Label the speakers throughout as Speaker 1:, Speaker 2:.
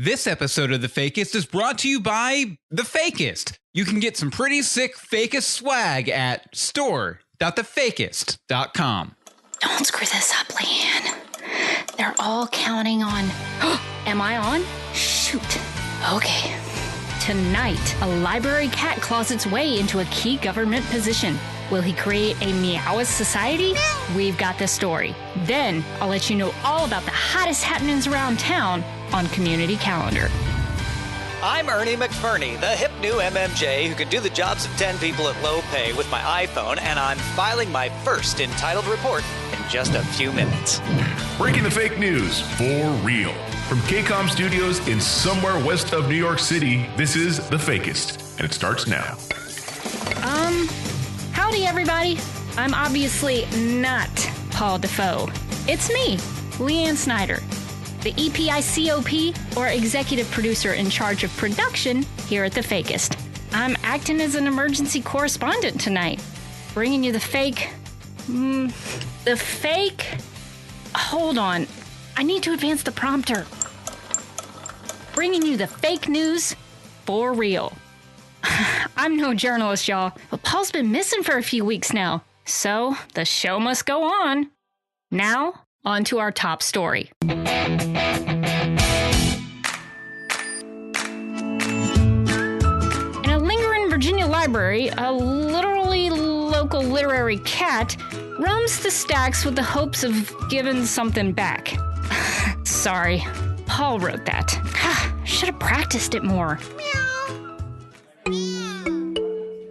Speaker 1: This episode of The Fakist is brought to you by The Fakist. You can get some pretty sick Fakist swag at store.thefakist.com.
Speaker 2: Don't screw this up, LeAnn. They're all counting on... Am I on? Shoot. Okay. Tonight, a library cat claws its way into a key government position. Will he create a Meowist society? We've got the story. Then, I'll let you know all about the hottest happenings around town on Community Calendar.
Speaker 3: I'm Ernie McFernie, the hip new MMJ who can do the jobs of 10 people at low pay with my iPhone, and I'm filing my first entitled report in just a few minutes.
Speaker 4: Breaking the fake news for real. From KCOM Studios in somewhere west of New York City, this is The Fakist, and it starts now.
Speaker 2: Howdy everybody. I'm obviously not Paul DaFoe. It's me, LeAnn Snyder, the EPICOP, or executive producer in charge of production here at The Fakist. I'm acting as an emergency correspondent tonight, bringing you the fake... Hold on. I need to advance the prompter. Bringing you the fake news for real. I'm no journalist, y'all, but Paul's been missing for a few weeks now, so the show must go on. Now, on to our top story. In a lingering Virginia library, a literally local literary cat roams the stacks with the hopes of giving something back. Sorry, Paul wrote that. Should have practiced it more.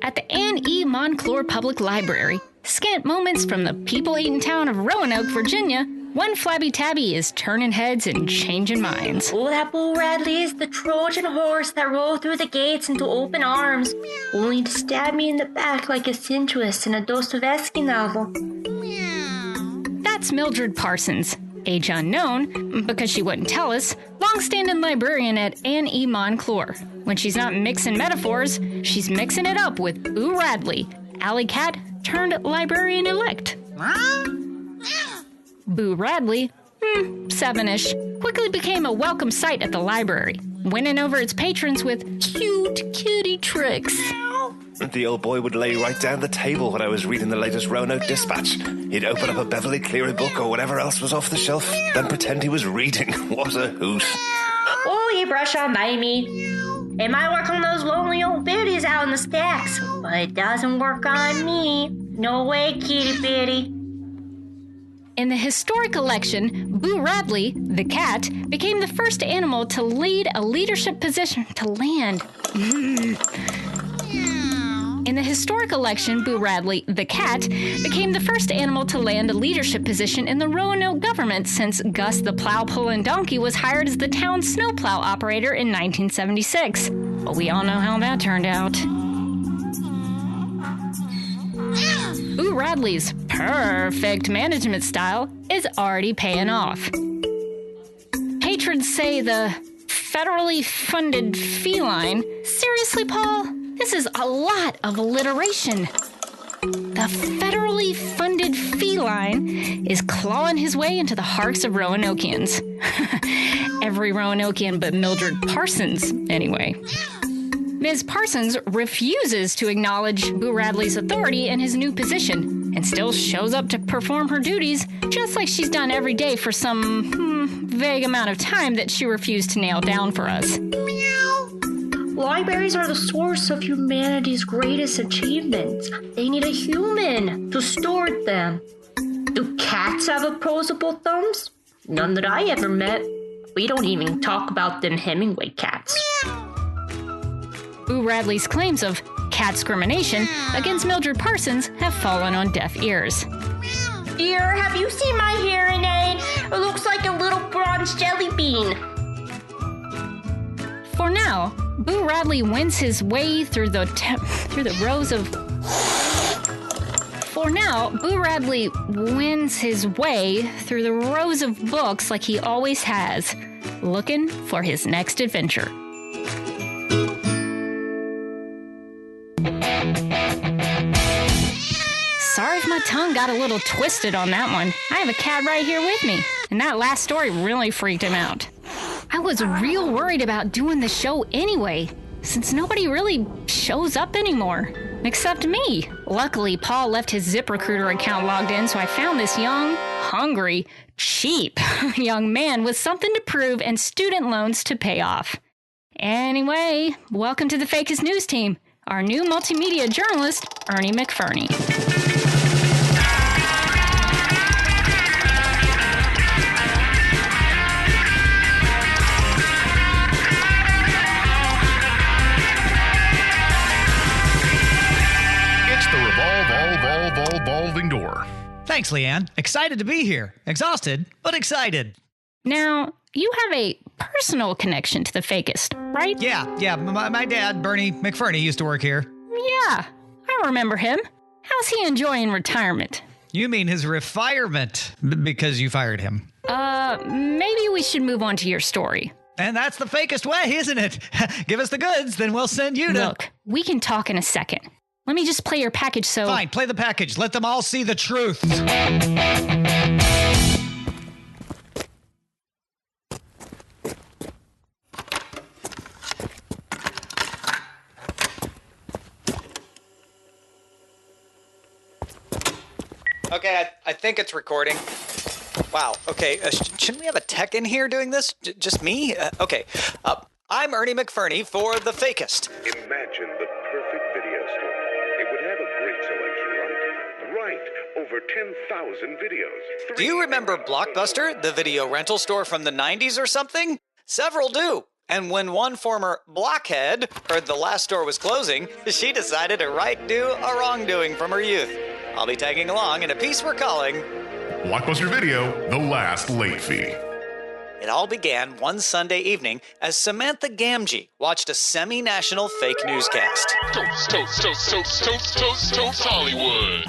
Speaker 2: At the Anne E. Monclure Public Library, scant moments from the people-eaten town of Roanoke, Virginia, one flabby tabby is turning heads and changing minds.
Speaker 5: Oh, that bull Radley is the Trojan horse that rolled through the gates into open arms, only to stab me in the back like a sensuous in a Dostoevsky novel.
Speaker 2: That's Mildred Parsons, age unknown, because she wouldn't tell us, long-standing librarian at Anne E. Monclure. When she's not mixing metaphors, she's mixing it up with Boo Radley, alley cat turned librarian-elect. Boo Radley, 7-ish, quickly became a welcome sight at the library, winning over its patrons with cute kitty tricks.
Speaker 6: The old boy would lay right down the table when I was reading the latest Roanoke Dispatch. He'd open up a Beverly Cleary book or whatever else was off the shelf, then pretend he was reading. What a hoot.
Speaker 5: Oh, you brush on by me. It might work on those lonely old biddies out in the stacks, but it doesn't work on me. No way, kitty bitty.
Speaker 2: In the historic election, Boo Radley, the cat, became the first animal to lead a leadership position to land. In the historic election, Boo Radley, the cat, became the first animal to land a leadership position in the Roanoke government since Gus the plow-pulling donkey was hired as the town's snowplow operator in 1976. But we all know how that turned out. Boo Radley's perfect management style is already paying off. Patrons say the federally funded feline... Seriously, Paul? This is a lot of alliteration. The federally funded feline is clawing his way into the hearts of Roanokeans. Every Roanokean but Mildred Parsons, anyway. Ms. Parsons refuses to acknowledge Boo Radley's authority in his new position and still shows up to perform her duties just like she's done every day for some vague amount of time that she refused to nail down for us.
Speaker 5: Libraries are the source of humanity's greatest achievements. They need a human to steward them. Do cats have opposable thumbs? None that I ever met. We don't even talk about them Hemingway cats.
Speaker 2: Boo Radley's claims of cat discrimination against Mildred Parsons have fallen on deaf ears.
Speaker 5: Dear, have you seen my hearing aid? It looks like a little bronze jelly bean.
Speaker 2: For now, Boo Radley wins his way through the rows of... For now, Boo Radley wins his way through the rows of books like he always has, looking for his next adventure. Sorry if my tongue got a little twisted on that one. I have a cat right here with me, and that last story really freaked him out. I was real worried about doing the show anyway, since nobody really shows up anymore. Except me. Luckily, Paul left his ZipRecruiter account logged in, so I found this young, hungry, cheap young man with something to prove and student loans to pay off. Anyway, welcome to the Fakist News team. Our new multimedia journalist, Ernie McFernie.
Speaker 4: Revolving door.
Speaker 7: Thanks, LeAnn. Excited to be here. Exhausted, but excited.
Speaker 2: Now, you have a personal connection to the Fakist, right?
Speaker 7: Yeah. My dad, Bernie McFernie, used to work here.
Speaker 2: Yeah, I remember him. How's he enjoying retirement?
Speaker 7: You mean his refirement, because you fired him.
Speaker 2: Maybe we should move on to your story.
Speaker 7: And that's the Fakist way, isn't it? Give us the goods, then we'll send you to...
Speaker 2: Look, we can talk in a second. Let me just play your package so...
Speaker 7: Fine, play the package. Let them all see the truth.
Speaker 3: Okay, I think it's recording. Wow, okay, shouldn't we have a tech in here doing this? Just me? Okay, I'm Ernie McFernie for The Fakist.
Speaker 8: Imagine the perfect video store. It would have a great selection, right? Right, over 10,000 videos.
Speaker 3: Do you remember Blockbuster, the video rental store from the 90s or something? Several do. And when one former blockhead heard the last store was closing, she decided to do a wrongdoing from her youth. I'll be tagging along in a piece we're calling
Speaker 4: Blockbuster Video, The Last Late Fee.
Speaker 3: It all began one Sunday evening as Samantha GAMGEE watched a semi-national fake newscast.
Speaker 9: Toast Hollywood.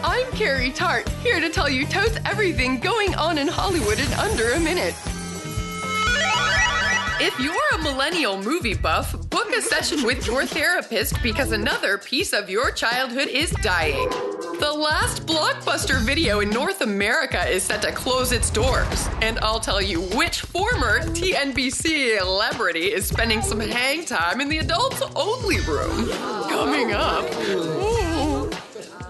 Speaker 10: I'm Carrie TART, here to tell you toast everything going on in Hollywood in under a minute. If you're a millennial movie buff, book a session with your therapist because another piece of your childhood is dying. The last Blockbuster video in North America is set to close its doors, and I'll tell you which former TNBC celebrity is spending some hang time in the adults-only room. Coming up.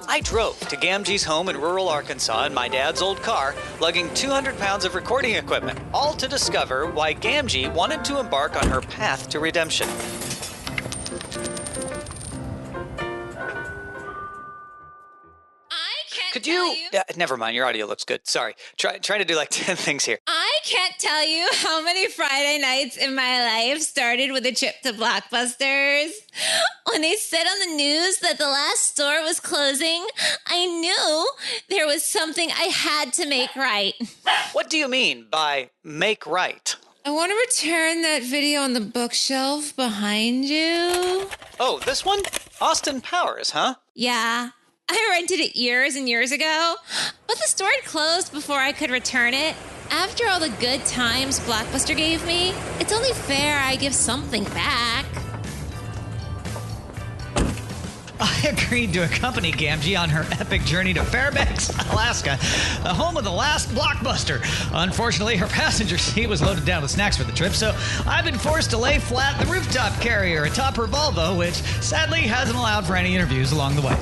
Speaker 3: I drove to GAMGEE's home in rural Arkansas in my dad's old car, lugging 200 pounds of recording equipment, all to discover why GAMGEE wanted to embark on her path to redemption. Could you... never mind, your audio looks good. Sorry. Trying to do like 10 things here.
Speaker 11: I can't tell you how many Friday nights in my life started with a trip to Blockbusters. When they said on the news that the last store was closing, I knew there was something I had to make right.
Speaker 3: What do you mean by make right?
Speaker 11: I want to return that video on the bookshelf behind you.
Speaker 3: Oh, this one? Austin Powers, huh?
Speaker 11: Yeah. I rented it years and years ago, but the store had closed before I could return it. After all the good times Blockbuster gave me, it's only fair I give something back.
Speaker 7: I agreed to accompany GAMGEE on her epic journey to Fairbanks, Alaska, the home of the last Blockbuster. Unfortunately, her passenger seat was loaded down with snacks for the trip, so I've been forced to lay flat the rooftop carrier atop her Volvo, which sadly hasn't allowed for any interviews along the way.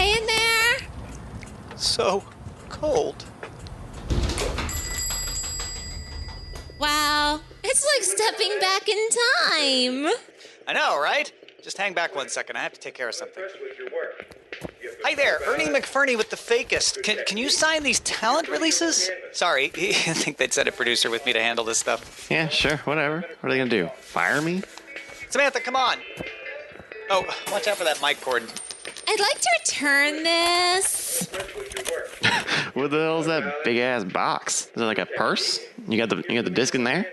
Speaker 11: In there?
Speaker 3: So cold.
Speaker 11: Wow, it's like stepping back in time.
Speaker 3: I know, right? Just hang back 1 second. I have to take care of something. Hi there, Ernie McFernie with The Fakist. Can you sign these talent releases? Sorry, I think they'd send a producer with me to handle this stuff.
Speaker 12: Yeah, sure, whatever. What are they gonna do? Fire me?
Speaker 3: Samantha, come on. Oh, watch out for that mic cord.
Speaker 11: I'd like to return this.
Speaker 12: What the hell is that big ass box? Is it like a purse? You got the disc in there?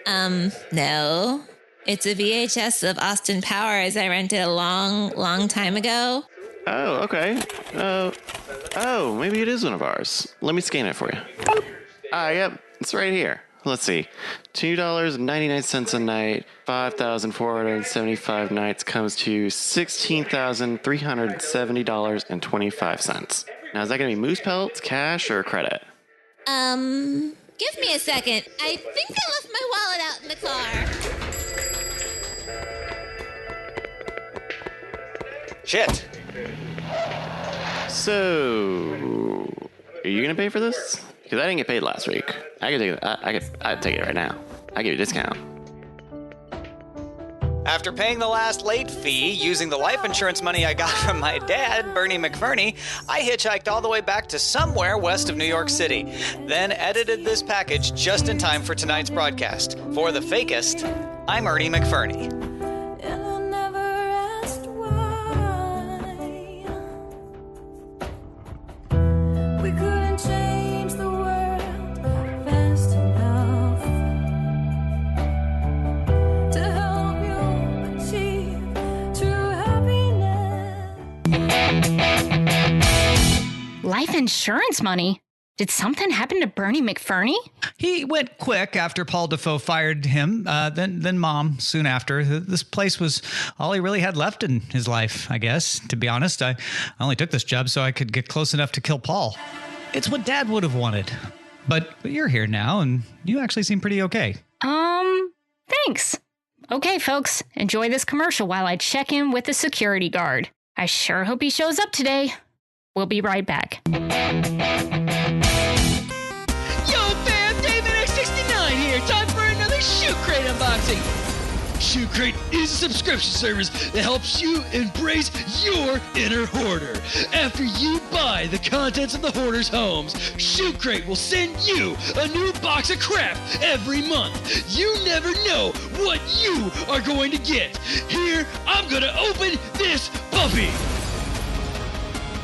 Speaker 11: No. It's a VHS of Austin Powers I rented a long time ago.
Speaker 12: Oh, okay. Maybe it is one of ours. Let me scan it for you. Yep, it's right here. let's see. $2.99 a night, 5,475 nights comes to $16,370.25. Now, is that going to be moose pelts, cash, or credit?
Speaker 11: Give me a second. I think I left my wallet out in the car.
Speaker 3: Shit.
Speaker 12: So, are you going to pay for this? Because I didn't get paid last week. I'd take it right now. I give you a discount.
Speaker 3: After paying the last late fee using the life insurance money I got from my dad, Bernie McFernie, I hitchhiked all the way back to somewhere west of New York City, then edited this package just in time for tonight's broadcast. For The Fakist, I'm Ernie McFernie.
Speaker 2: Life insurance money? Did something happen to Bernie McFernie?
Speaker 7: He went quick after Paul DaFoe fired him, then Mom soon after. This place was all he really had left in his life, I guess. To be honest, I only took this job so I could get close enough to kill Paul. It's what Dad would have wanted. But you're here now, and you actually seem pretty okay.
Speaker 2: Thanks. Okay, folks, enjoy this commercial while I check in with the security guard. I sure hope he shows up today. We'll be right back.
Speaker 9: Yo, fam, David X69 here. Time for another Shoot Crate unboxing. Shoot Crate is a subscription service that helps you embrace your inner hoarder. After you buy the contents of the hoarder's homes, Shoot Crate will send you a new box of crap every month. You never know what you are going to get. Here, I'm gonna open this puppy.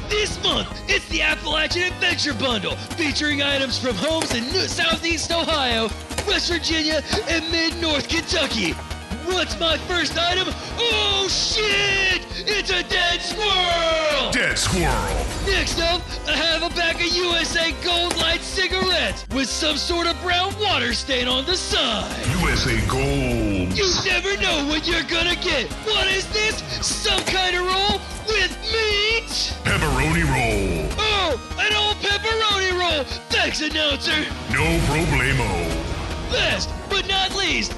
Speaker 9: This month, it's the Appalachian Adventure Bundle, featuring items from homes in Southeast Ohio, West Virginia, and Mid-North Kentucky. What's my first item? Oh, shit! It's a dead squirrel!
Speaker 4: Dead squirrel.
Speaker 9: Next up, I have a pack of USA Gold Light cigarettes with some sort of brown water stain on the side.
Speaker 4: USA Gold.
Speaker 9: You never know what you're gonna get. What is this? Some kind of roll with meat?
Speaker 4: Pepperoni roll.
Speaker 9: Oh, an old pepperoni roll. Thanks, announcer.
Speaker 4: No problemo.
Speaker 9: Last but not least,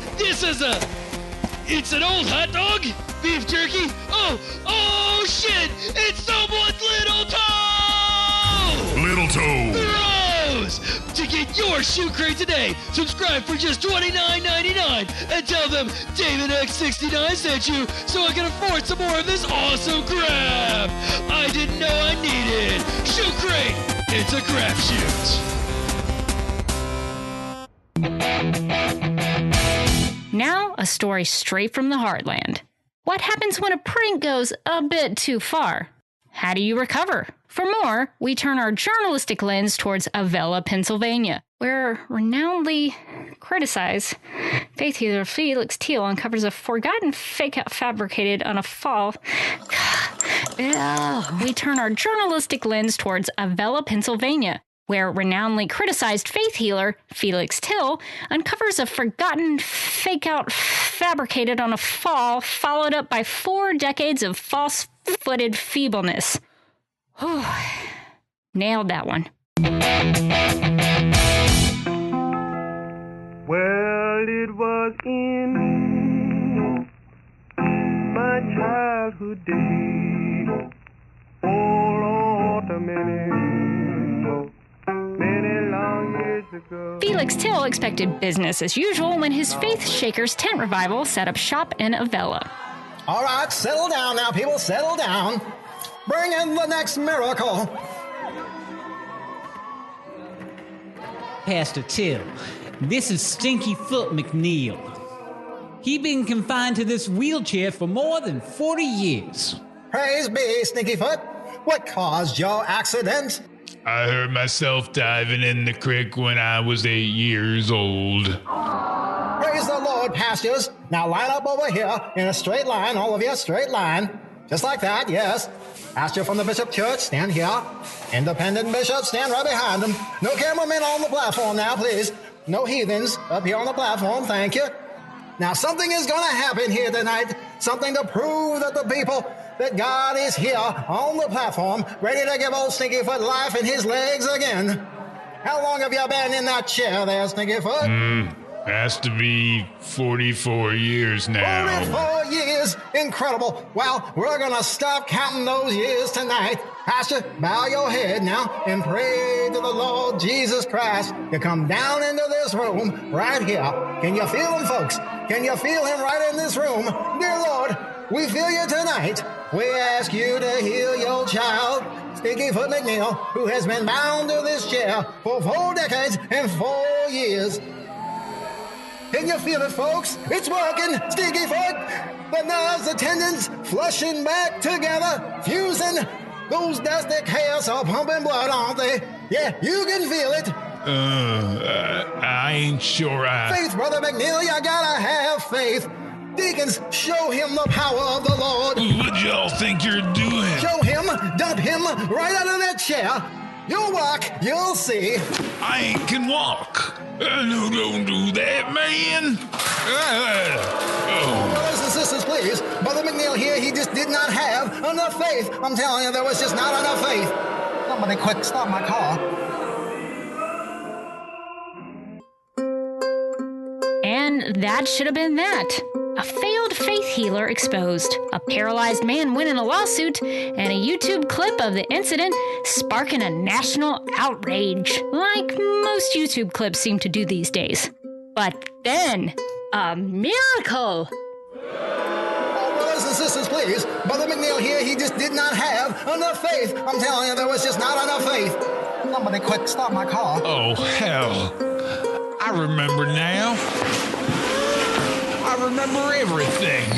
Speaker 9: it's an old hot dog, beef jerky. Oh shit! It's someone's little toe.
Speaker 4: Little toe.
Speaker 9: Gross! To get your Shoot Crate today, subscribe for just $29.99 and tell them David X69 sent you so I can afford some more of this awesome crap I didn't know I needed. Shoot Crate, it's a crapshoot.
Speaker 2: Now, a story straight from the heartland. What happens when a prank goes a bit too far? How do you recover? For more, we turn our journalistic lens towards Avella, Pennsylvania, where renownedly criticized faith healer Felix Teal uncovers a forgotten fake-out fabricated on a fall. We turn our journalistic lens towards Avella, Pennsylvania, where renownedly criticized faith healer Felix Till uncovers a forgotten fake-out fabricated on a fall, followed up by 4 decades of false-footed feebleness. Whew. Nailed that one.
Speaker 13: Well, it was in my childhood days, all autumn many long years ago.
Speaker 2: Felix Till expected business as usual when his Faith Shakers tent revival set up shop in Avella.
Speaker 14: All right, settle down now, people, settle down. Bring in the next miracle.
Speaker 15: Pastor Till, this is Stinky Foot McNeil. He been confined to this wheelchair for more than 40 years.
Speaker 14: Praise be, Stinky Foot. What caused your accident?
Speaker 16: I hurt myself diving in the creek when I was 8 years old.
Speaker 14: Praise the Lord, pastors. Now line up over here in a straight line, all of you, straight line. Just like that, yes. Pastor from the Bishop Church, stand here. Independent Bishop, stand right behind him. No cameramen on the platform now, please. No heathens up here on the platform, thank you. Now, something is going to happen here tonight. Something to prove that the people, that God is here on the platform, ready to give old Stinkyfoot life in his legs again. How long have you been in that chair there, Stinkyfoot?
Speaker 16: Has to be 44 years now.
Speaker 14: 44 years? Incredible. Well, we're going to stop counting those years tonight. Pastor, bow your head now and pray to the Lord Jesus Christ to come down into this room right here. Can you feel him, folks? Can you feel him right in this room? Dear Lord, we feel you tonight. We ask you to heal your child, Stinkyfoot McNeil, who has been bound to this chair for 4 decades and 4 years. Can you feel it, folks? It's working, Stinkyfoot. The nerves, the tendons, flushing back together, fusing. Those dusty hairs are pumping blood, aren't they? Yeah, you can feel it.
Speaker 16: I ain't sure
Speaker 14: Faith, Brother McNeil, you gotta have faith. Deacons, show him the power of the Lord.
Speaker 16: What y'all think you're doing?
Speaker 14: Show him, dump him right out of that chair. You'll walk, you'll see.
Speaker 16: I ain't can walk. No, don't do that, man.
Speaker 14: Brothers and sisters, please. Brother McNeil here, he just did not have enough faith. I'm telling you, there was just not enough faith. Somebody quick, stop my car.
Speaker 2: And that should have been that. A failed faith healer exposed, a paralyzed man winning a lawsuit, and a YouTube clip of the incident sparking a national outrage, like most YouTube clips seem to do these days. But then, a miracle!
Speaker 14: Brothers and sisters, please. Brother McNeil here, he just did not have enough faith. I'm telling you, there was just not enough faith. Somebody quick, stop my car.
Speaker 16: Oh, hell. I remember now. I remember everything.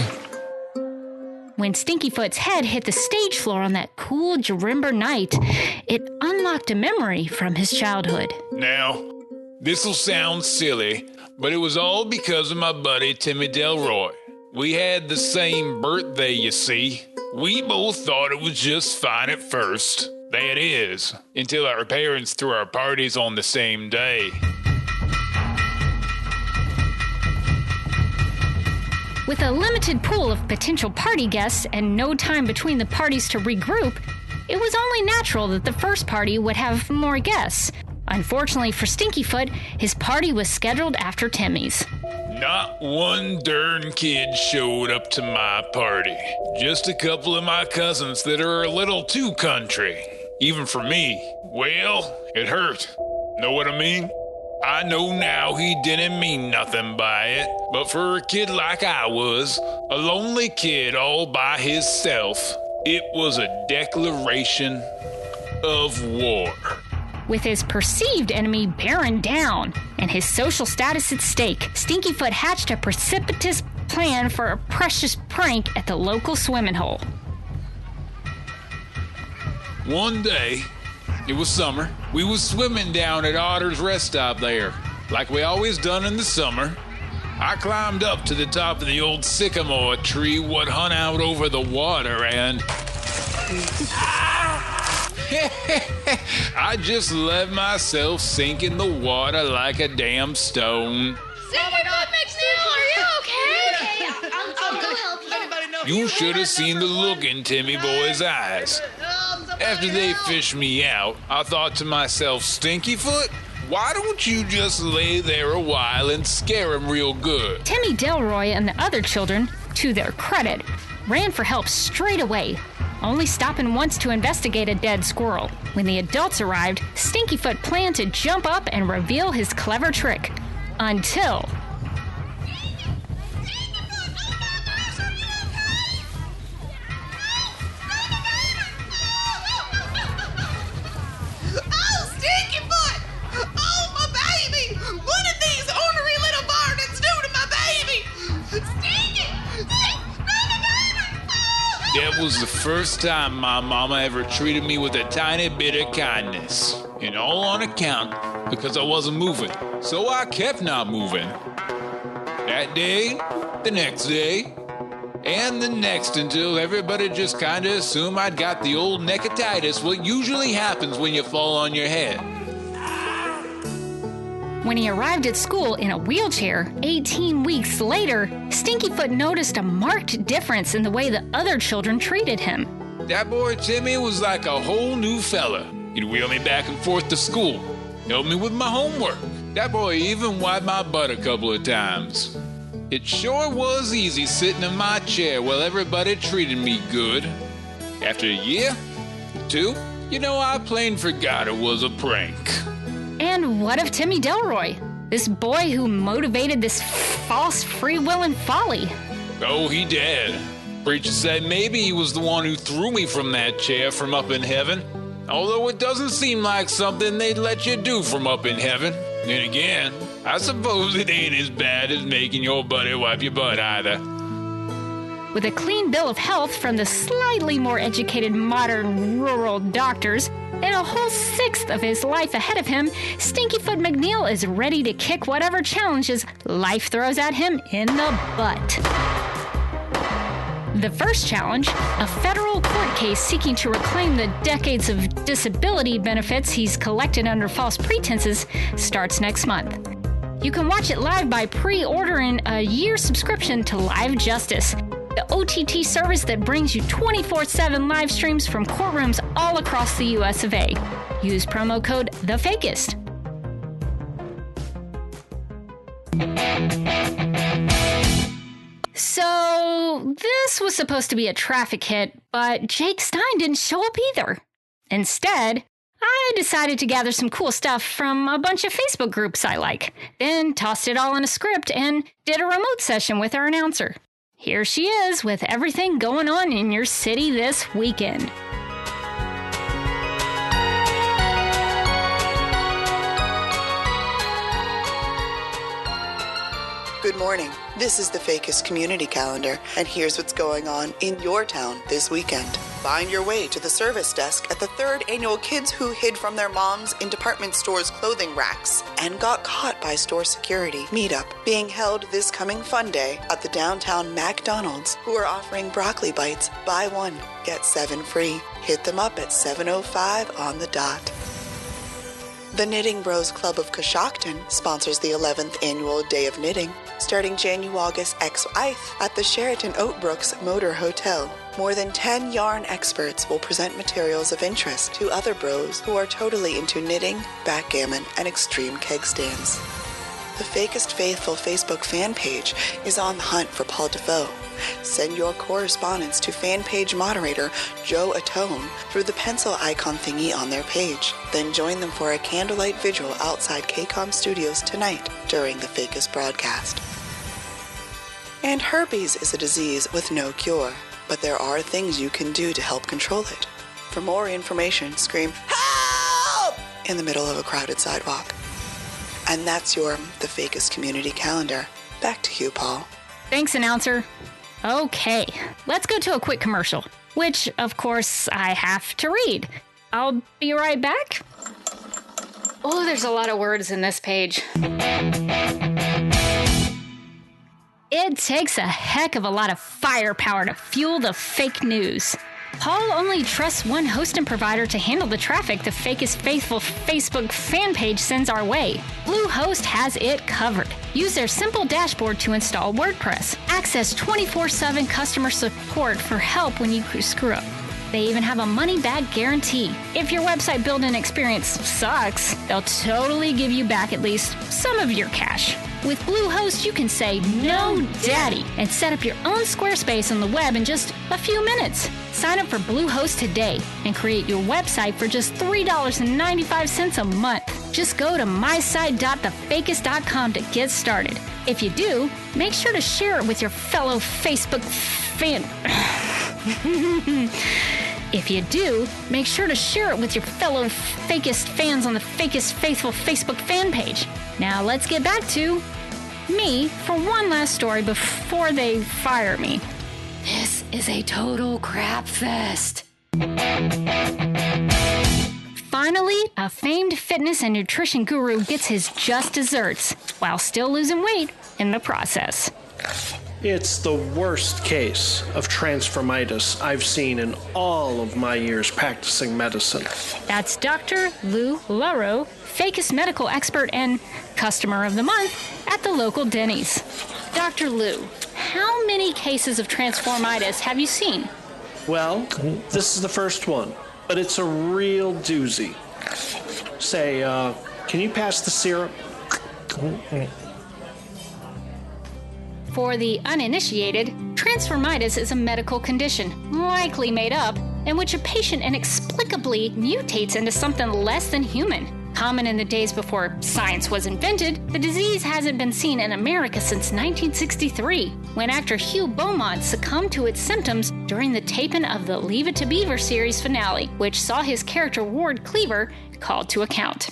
Speaker 2: When Stinkyfoot's head hit the stage floor on that cool Jarimber night, it unlocked a memory from his childhood.
Speaker 16: Now, this'll sound silly, but it was all because of my buddy Timmy Delroy. We had the same birthday, you see. We both thought it was just fine at first. That is, until our parents threw our parties on the same day.
Speaker 2: With a limited pool of potential party guests and no time between the parties to regroup, it was only natural that the first party would have more guests. Unfortunately for Stinkyfoot, his party was scheduled after Timmy's.
Speaker 16: Not one darn kid showed up to my party. Just a couple of my cousins that are a little too country. Even for me. Well, it hurt. Know what I mean? I know now he didn't mean nothing by it, but for a kid like I was, a lonely kid all by himself, it was a declaration of war.
Speaker 2: With his perceived enemy bearing down and his social status at stake, Stinkyfoot hatched a precipitous plan for a precious prank at the local swimming hole.
Speaker 16: One day, it was summer, we was swimming down at Otter's rest stop there, like we always done in the summer. I climbed up to the top of the old sycamore tree what hung out over the water and... I just let myself sink in the water like a damn stone.
Speaker 11: Stinkyfoot McNeil, are you okay? I'll go help you.
Speaker 16: You should have seen the look in Timmy Boy's eyes. After they fished me out, I thought to myself, Stinkyfoot, why don't you just lay there a while and scare him real good?
Speaker 2: Timmy Delroy and the other children, to their credit, ran for help straight away, only stopping once to investigate a dead squirrel. When the adults arrived, Stinkyfoot planned to jump up and reveal his clever trick. Until...
Speaker 17: Oh, Stinkyfoot! Oh, my baby! What did these ornery little varmints do to my baby? Stinky!
Speaker 16: That was the first time my mama ever treated me with a tiny bit of kindness. And all on account because I wasn't moving. So I kept not moving. That day, the next day, and the next until everybody just kinda assumed I'd got the old neckatitis, what usually happens when you fall on your head.
Speaker 2: When he arrived at school in a wheelchair 18 weeks later, Stinkyfoot noticed a marked difference in the way the other children treated him.
Speaker 16: That boy Timmy was like a whole new fella. He'd wheel me back and forth to school, help me with my homework. That boy even wiped my butt a couple of times. It sure was easy sitting in my chair while everybody treated me good. After a year, 2, I plain forgot it was a prank.
Speaker 2: And what of Timmy Delroy? This boy who motivated this false free will and folly?
Speaker 16: Oh, he did. Preacher said maybe he was the one who threw me from that chair from up in heaven. Although it doesn't seem like something they'd let you do from up in heaven. Then again, I suppose it ain't as bad as making your buddy wipe your butt either.
Speaker 2: With a clean bill of health from the slightly more educated modern rural doctors, and a whole 1/6 of his life ahead of him, Stinkyfoot McNeil is ready to kick whatever challenges life throws at him in the butt. The first challenge, a federal court case seeking to reclaim the decades of disability benefits he's collected under false pretenses, starts next month. You can watch it live by pre-ordering a year subscription to Live Justice, the OTT service that brings you 24/7 live streams from courtrooms all across the US of A. Use promo code TheFakist. So, this was supposed to be a traffic hit, but Jake Stein didn't show up either. Instead, I decided to gather some cool stuff from a bunch of Facebook groups I like, then tossed it all in a script and did a remote session with our announcer. Here she is with everything going on in your city this weekend.
Speaker 18: Good morning. This is the Fakist Community Calendar, and here's what's going on in your town this weekend. Find your way to the service desk at the 3rd annual Kids Who Hid from Their Moms in Department Stores clothing racks and got caught by store security meetup being held this coming Fun Day at the downtown McDonald's, who are offering broccoli bites, buy 1, get 7 free. Hit them up at 7:05 on the dot. The Knitting Bros Club of Coshocton sponsors the 11th annual Day of Knitting, starting January-August X-Ith at the Sheraton Oatbrooks Motor Hotel. More than 10 yarn experts will present materials of interest to other bros who are totally into knitting, backgammon, and extreme keg stands. The Fakist Faithful Facebook fan page is on the hunt for Paul DaFoe. Send your correspondence to fan page moderator Joe Atone through the pencil icon thingy on their page. Then join them for a candlelight vigil outside KCOM Studios tonight during the Fakist broadcast. And herpes is a disease with no cure, but there are things you can do to help control it. For more information, scream, "Help!" in the middle of a crowded sidewalk. And that's the Fakist Community Calendar. Back to you, Paul.
Speaker 2: Thanks, announcer. Okay, let's go to a quick commercial, which, of course, I have to read. I'll be right back. Oh, there's a lot of words in this page. It takes a heck of a lot of firepower to fuel the fake news. Paul only trusts one host and provider to handle the traffic the Fakist Faithful Facebook fan page sends our way. Bluehost has it covered. Use their simple dashboard to install WordPress. Access 24/7 customer support for help when you screw up. They even have a money-back guarantee. If your website building experience sucks, they'll totally give you back at least some of your cash. With Bluehost, you can say no daddy and set up your own Squarespace on the web in just a few minutes. Sign up for Bluehost today and create your website for just $3.95 a month. Just go to mysite.thefakist.com to get started. If you do, make sure to share it with your fellow Facebook fan. If you do, make sure to share it with your fellow Fakist fans on the Fakist Faithful Facebook fan page. Now let's get back to me for one last story before they fire me. This is a total crap fest. Finally, a famed fitness and nutrition guru gets his just desserts while still losing weight in the process.
Speaker 19: It's the worst case of transformitis I've seen in all of my years practicing medicine.
Speaker 2: That's Dr. Lou Laro, Fakist medical expert and Customer of the Month at the local Denny's. Dr. Lou, how many cases of transformitis have you seen?
Speaker 19: Well, this is the first one, but it's a real doozy. Say, can you pass the syrup?
Speaker 2: For the uninitiated, transformitis is a medical condition, likely made up, in which a patient inexplicably mutates into something less than human. Common in the days before science was invented, the disease hasn't been seen in America since 1963, when actor Hugh Beaumont succumbed to its symptoms during the taping of the Leave It to Beaver series finale, which saw his character Ward Cleaver called to account.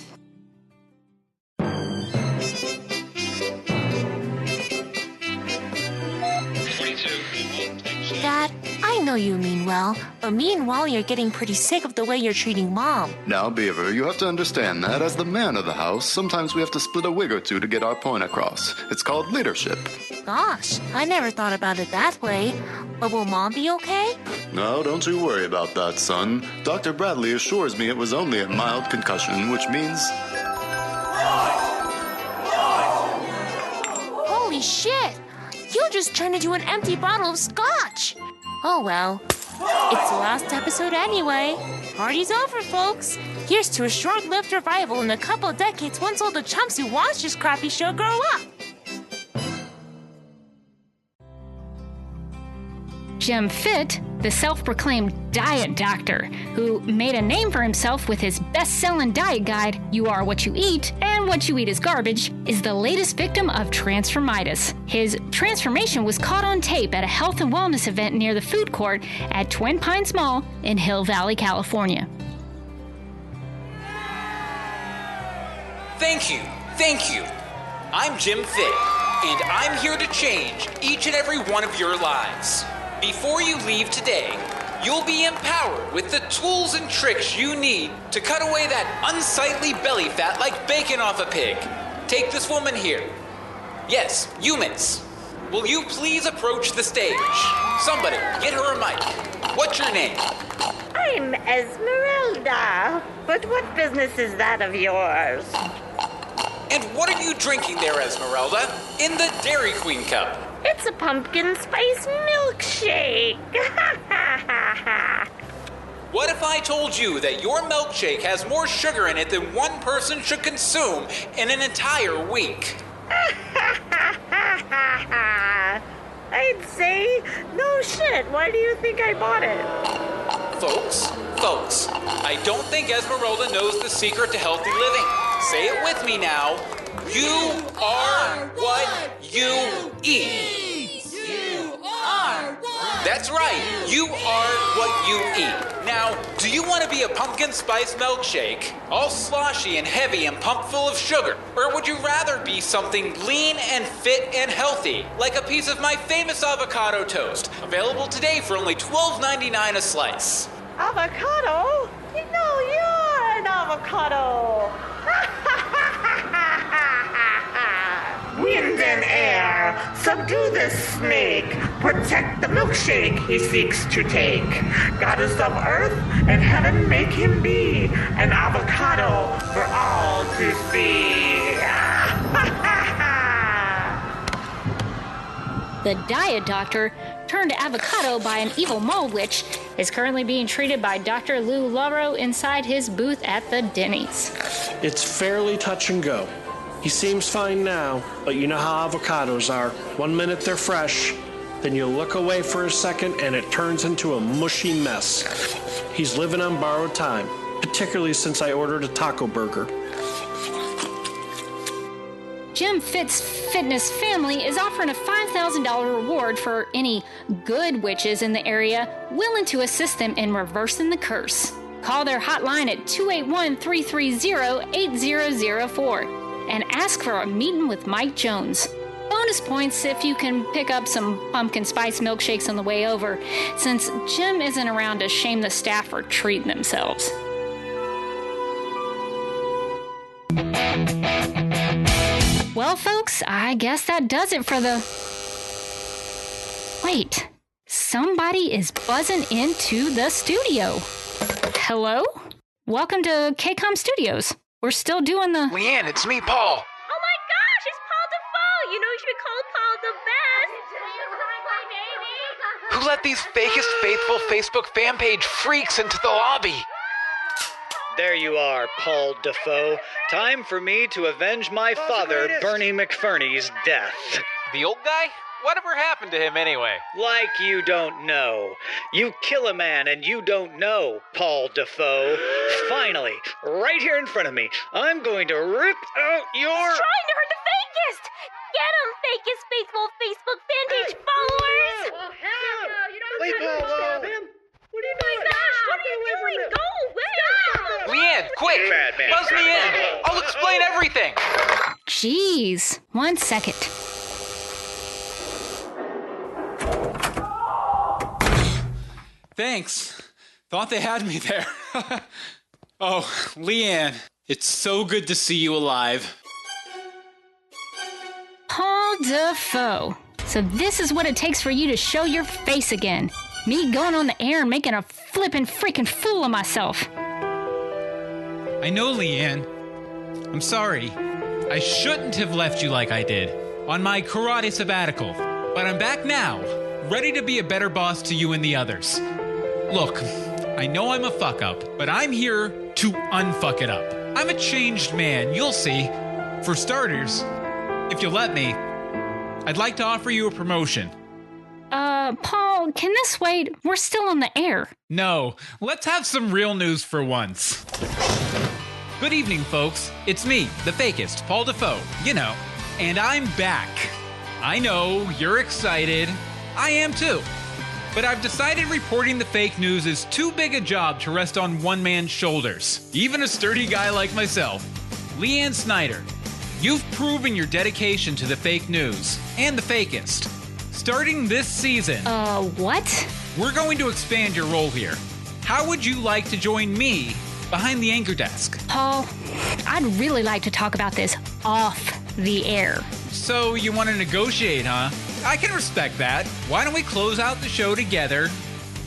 Speaker 20: Dad, I know you mean well, but me and Wally are getting pretty sick of the way you're treating Mom.
Speaker 21: Now, Beaver, you have to understand that as the man of the house, sometimes we have to split a wig or two to get our point across. It's called leadership.
Speaker 20: Gosh, I never thought about it that way. But will Mom be okay?
Speaker 21: No, don't you worry about that, son. Dr. Bradley assures me it was only a mild concussion, which means...
Speaker 20: Holy shit! You just turned into an empty bottle of scotch! Oh well. It's the last episode anyway. Party's over, folks. Here's to a short-lived revival and a couple of decades once all the chumps who watch this crappy show grow up.
Speaker 2: Jim Fitt, the self-proclaimed diet doctor, who made a name for himself with his best-selling diet guide, You Are What You Eat, and What You Eat Is Garbage, is the latest victim of transformitis. His transformation was caught on tape at a health and wellness event near the food court at Twin Pines Mall in Hill Valley, California.
Speaker 22: Thank you. I'm Jim Fitt, and I'm here to change each and every one of your lives. Before you leave today, you'll be empowered with the tools and tricks you need to cut away that unsightly belly fat like bacon off a pig. Take this woman here. Yes, you, miss. Will you please approach the stage? Somebody, get her a mic. What's your name?
Speaker 23: I'm Esmeralda, but what business is that of yours?
Speaker 22: And what are you drinking there, Esmeralda? In the Dairy Queen cup.
Speaker 23: It's a pumpkin spice milkshake.
Speaker 22: What if I told you that your milkshake has more sugar in it than one person should consume in an entire week?
Speaker 23: I'd say, no shit, why do you think I bought it?
Speaker 22: Folks, I don't think Esmeralda knows the secret to healthy living. Say it with me now. You are what you eat.
Speaker 17: You are what?
Speaker 22: That's right. You are what you eat. Now, do you want to be a pumpkin spice milkshake, all sloshy and heavy and pumped full of sugar? Or would you rather be something lean and fit and healthy, like a piece of my famous avocado toast, available today for only $12.99 a slice?
Speaker 23: Avocado? No, you're an avocado. Wind and air, subdue this snake. Protect the milkshake he seeks to take. Goddess of earth and heaven make him be an avocado for all to see.
Speaker 2: The diet doctor, turned avocado by an evil mole witch, is currently being treated by Dr. Lou Lauro inside his booth at the Denny's.
Speaker 19: It's fairly touch and go. He seems fine now, but you know how avocados are. 1 minute they're fresh, then you look away for a second and it turns into a mushy mess. He's living on borrowed time, particularly since I ordered a taco burger.
Speaker 2: Jim Fitt's fitness family is offering a $5,000 reward for any good witches in the area willing to assist them in reversing the curse. Call their hotline at 281-330-8004 and ask for a meeting with Mike Jones. Bonus points if you can pick up some pumpkin spice milkshakes on the way over, since Jim isn't around to shame the staff for treating themselves. Well, folks, I guess that does it for the... Wait, somebody is buzzing into the studio. Hello? Welcome to KCOM Studios. We're still doing the...
Speaker 24: LeAnn, it's me, Paul.
Speaker 23: Oh my
Speaker 1: let these Fakist Faithful Facebook fan page freaks into the lobby?
Speaker 3: There you are, Paul DaFoe. Time for me to avenge my father, Bernie McFernie's death.
Speaker 22: The old guy? Whatever happened to him anyway?
Speaker 3: Like you don't know. You kill a man and you don't know, Paul DaFoe. Finally, right here in front of me, I'm going to rip out your...
Speaker 20: He's trying to hurt the Fakist! Get him, Fakist Faithful Facebook fan page followers!
Speaker 17: Oh, hell no! You don't
Speaker 3: Wait, Paul,
Speaker 17: stop him! What are you doing?
Speaker 20: Gosh, what are you doing? Go away! Stop!
Speaker 22: LeAnn, quick! Buzz me in! I'll explain everything!
Speaker 2: Jeez, 1 second.
Speaker 15: Thanks. Thought they had me there. Oh, LeAnn, it's so good to see you alive.
Speaker 2: Paul DaFoe. So this is what it takes for you to show your face again. Me going on the air and making a flippin' freaking fool of myself.
Speaker 15: I know, LeAnn. I'm sorry. I shouldn't have left you like I did on my karate sabbatical. But I'm back now, ready to be a better boss to you and the others. Look, I know I'm a fuck-up, but I'm here to unfuck it up. I'm a changed man, you'll see. For starters, if you'll let me, I'd like to offer you a promotion.
Speaker 2: Paul, can this wait? We're still on the air.
Speaker 15: No, let's have some real news for once. Good evening, folks. It's me, the Fakist, Paul DaFoe, you know, and I'm back. I know, you're excited. I am too. But I've decided reporting the fake news is too big a job to rest on one man's shoulders, even a sturdy guy like myself. LeAnn Snyder, you've proven your dedication to the fake news and the Fakist. Starting this season...
Speaker 2: what?
Speaker 15: We're going to expand your role here. How would you like to join me behind the anchor desk?
Speaker 2: Paul, I'd really like to talk about this off the air.
Speaker 15: So you want to negotiate, huh? I can respect that. Why don't we close out the show together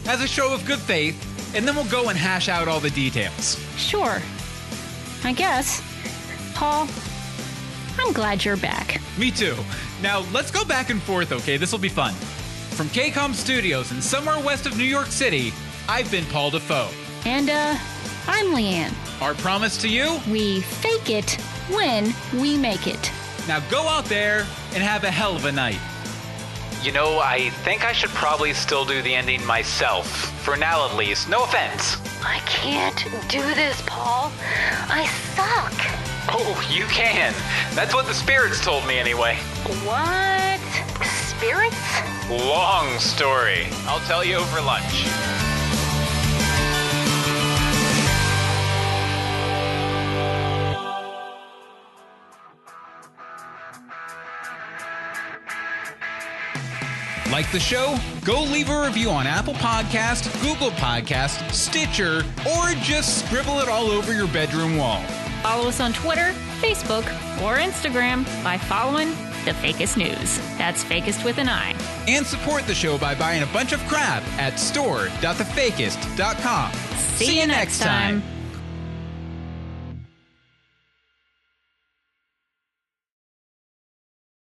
Speaker 15: as a show of good faith, and then we'll go and hash out all the details.
Speaker 2: Sure. I guess. Paul, I'm glad you're back.
Speaker 15: Me too. Now, let's go back and forth, okay? This will be fun. From KCOM Studios in somewhere west of New York City, I've been Paul DaFoe.
Speaker 2: And, I'm LeAnn.
Speaker 15: Our promise to you?
Speaker 2: We fake it when we make it.
Speaker 15: Now go out there and have a hell of a night.
Speaker 22: You know, I think I should probably still do the ending myself. For now, at least. No offense.
Speaker 11: I can't do this, Paul. I suck.
Speaker 22: Oh, you can. That's what the spirits told me anyway.
Speaker 11: What? Spirits?
Speaker 22: Long story. I'll tell you over lunch.
Speaker 15: Like the show? Go leave a review on Apple Podcast, Google Podcast, Stitcher, or just scribble it all over your bedroom wall.
Speaker 2: Follow us on Twitter, Facebook, or Instagram by following The Fakist News. That's Fakist with an I.
Speaker 15: And support the show by buying a bunch of crap at store.thefakist.com.
Speaker 2: See you next time.